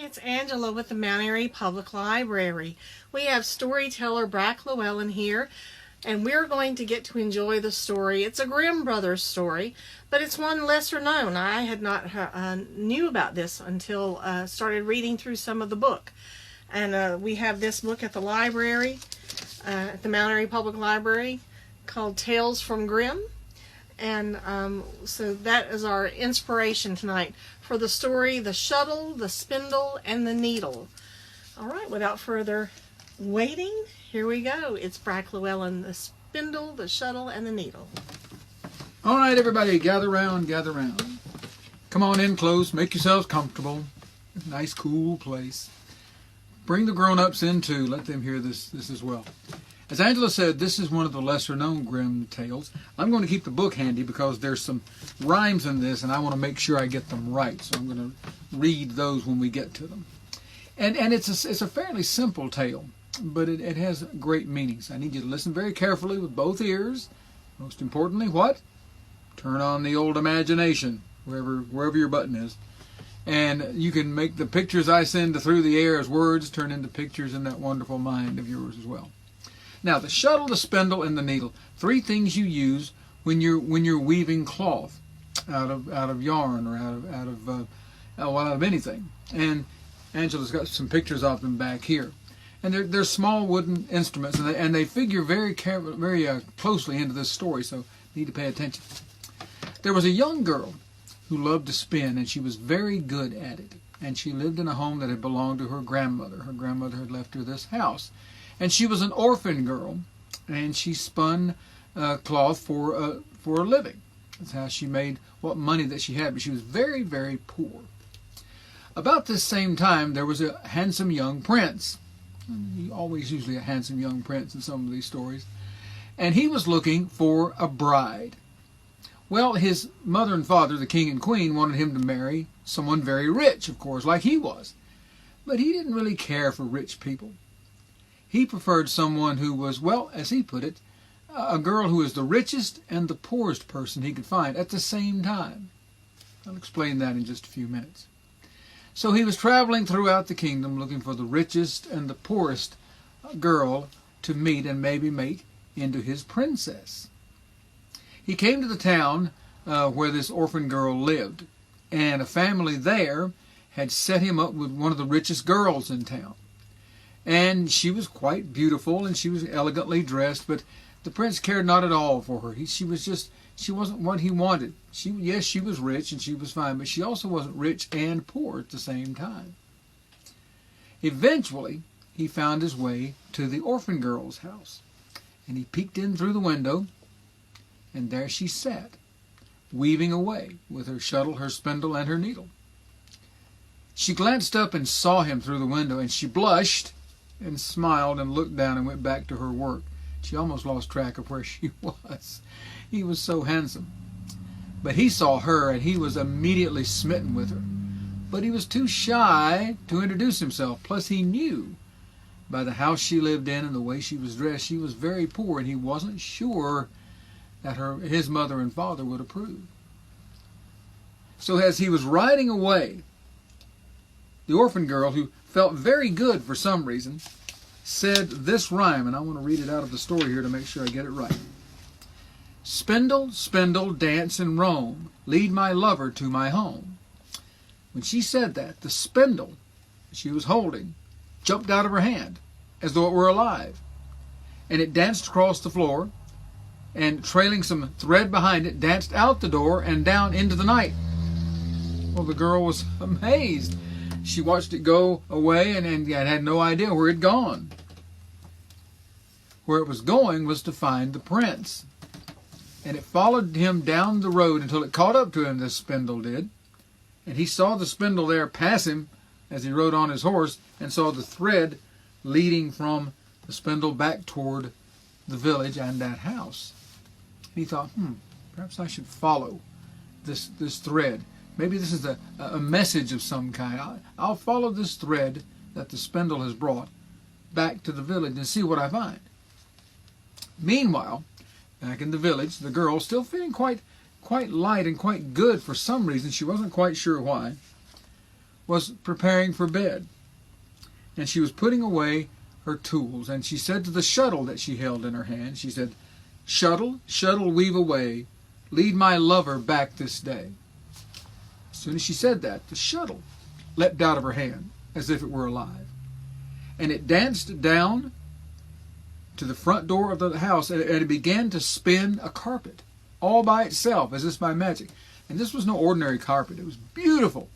It's Angela with the Mount Airy Public Library. We have storyteller Brack Llewellyn here, and we're going to get to enjoy the story. It's a Grimm Brothers story, but it's one lesser known. I had not knew about this until started reading through some of the book. And we have this book at the library, at the Mount Airy Public Library, called Tales from Grimm. And so that is our inspiration tonight for the story, The Shuttle, the Spindle, and the Needle. All right, without further waiting, here we go. It's Brack Llewellyn, The Spindle, the Shuttle, and the Needle. All right, everybody, gather round, gather round. Come on in close, make yourselves comfortable. Nice, cool place. Bring the grown-ups in, too. Let them hear this as well. As Angela said, this is one of the lesser-known Grimm tales. I'm going to keep the book handy because there's some rhymes in this, and I want to make sure I get them right. So I'm going to read those when we get to them. And it's a fairly simple tale, but it has great meanings. I need you to listen very carefully with both ears. Most importantly, what? Turn on the old imagination, wherever your button is. And you can make the pictures I send through the air as words turn into pictures in that wonderful mind of yours as well. Now, the shuttle, the spindle, and the needle. Three things you use when you're weaving cloth out of yarn or out of anything. And Angela's got some pictures of them back here. And they're small wooden instruments, and they figure very closely into this story, so you need to pay attention. There was a young girl who loved to spin, and she was very good at it. And she lived in a home that had belonged to her grandmother. Her grandmother had left her this house. And she was an orphan girl, and she spun cloth for a living. That's how she made what money that she had, but she was very, very poor. About this same time, there was a handsome young prince. Always usually a handsome young prince in some of these stories. And he was looking for a bride. Well, his mother and father, the king and queen, wanted him to marry someone very rich, of course, like he was. But he didn't really care for rich people. He preferred someone who was, well, as he put it, a girl who was the richest and the poorest person he could find at the same time. I'll explain that in just a few minutes. So he was traveling throughout the kingdom looking for the richest and the poorest girl to meet and maybe make into his princess. He came to the town where this orphan girl lived, and a family there had set him up with one of the richest girls in town. And she was quite beautiful, and she was elegantly dressed, but the prince cared not at all for her. She wasn't what he wanted. Yes, she was rich, and she was fine, but she also wasn't rich and poor at the same time. Eventually, he found his way to the orphan girl's house, and he peeked in through the window, and there she sat, weaving away with her shuttle, her spindle, and her needle. She glanced up and saw him through the window, and she blushed and smiled and looked down and went back to her work. She almost lost track of where she was. He was so handsome. But he saw her, and he was immediately smitten with her. But he was too shy to introduce himself. Plus, he knew by the house she lived in and the way she was dressed, she was very poor, and he wasn't sure that his mother and father would approve. So as he was riding away, the orphan girl, who felt very good for some reason, said this rhyme, and I want to read it out of the story here to make sure I get it right. Spindle, spindle, dance and roam, lead my lover to my home. When she said that, the spindle she was holding jumped out of her hand as though it were alive, and it danced across the floor, and trailing some thread behind it, danced out the door and down into the night. Well, the girl was amazed. She watched it go away and had no idea where it had gone. Where it was going was to find the prince. And it followed him down the road until it caught up to him, this spindle did. And he saw the spindle there pass him as he rode on his horse, and saw the thread leading from the spindle back toward the village and that house. And he thought, perhaps I should follow this thread. Maybe this is a message of some kind. I'll follow this thread that the spindle has brought back to the village and see what I find. Meanwhile, back in the village, the girl, still feeling quite light and quite good for some reason, she wasn't quite sure why, was preparing for bed, and she was putting away her tools, and she said to the shuttle that she held in her hand, she said, "Shuttle, shuttle, weave away, lead my lover back this day." As soon as she said that, the shuttle leapt out of her hand as if it were alive, and it danced down to the front door of the house, and it began to spin a carpet all by itself, as if by magic. And this was no ordinary carpet. It was beautiful.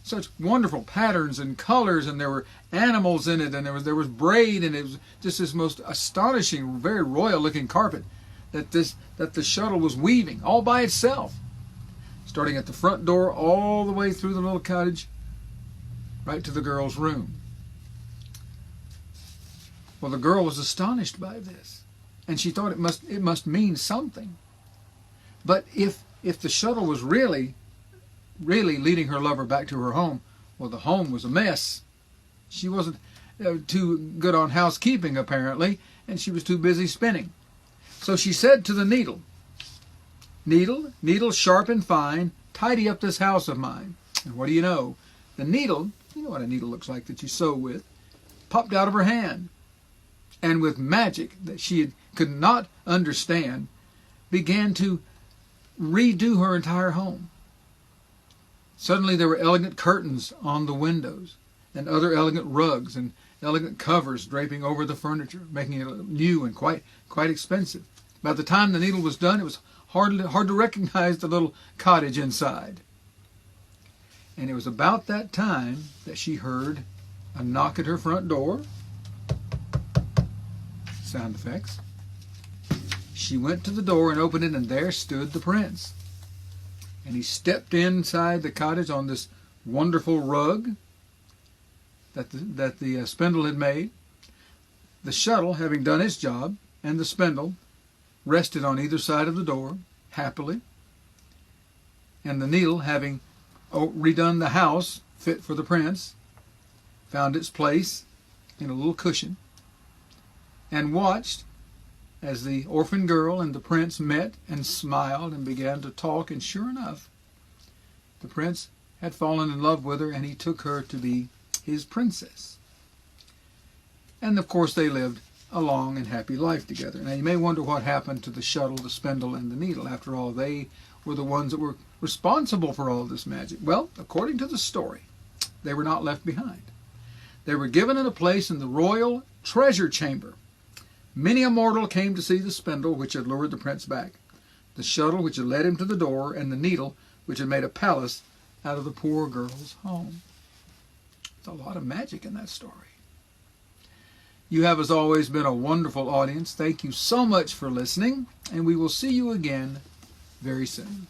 Such wonderful patterns and colors, and there were animals in it, and there was braid, and it was just this most astonishing, very royal-looking carpet that the shuttle was weaving all by itself, starting at the front door all the way through the little cottage, right to the girl's room. Well, the girl was astonished by this, and she thought it must mean something. But if the shuttle was really leading her lover back to her home, well, the home was a mess. She wasn't too good on housekeeping, apparently, and she was too busy spinning. So she said to the needle, "Needle, needle sharp and fine, tidy up this house of mine." And what do you know? The needle, you know what a needle looks like that you sew with, popped out of her hand, and with magic that she could not understand, began to redo her entire home. Suddenly there were elegant curtains on the windows, and other elegant rugs and elegant covers draping over the furniture, making it new and quite expensive. By the time the needle was done, it was hard to recognize the little cottage inside. And it was about that time that she heard a knock at her front door. Sound effects. She went to the door and opened it, and there stood the prince. And he stepped inside the cottage on this wonderful rug that the spindle had made. The shuttle, having done its job, and the spindle rested on either side of the door happily. And the needle, having redone the house fit for the prince, found its place in a little cushion, and watched as the orphan girl and the prince met and smiled and began to talk. And sure enough, the prince had fallen in love with her, and he took her to be his princess. And of course they lived a long and happy life together. Now you may wonder what happened to the shuttle, the spindle, and the needle. After all, they were the ones that were responsible for all this magic. Well, according to the story, they were not left behind. They were given a place in the royal treasure chamber. Many a mortal came to see the spindle which had lured the prince back, the shuttle which had led him to the door, and the needle which had made a palace out of the poor girl's home. There's a lot of magic in that story. You have, as always, been a wonderful audience. Thank you so much for listening, and we will see you again very soon.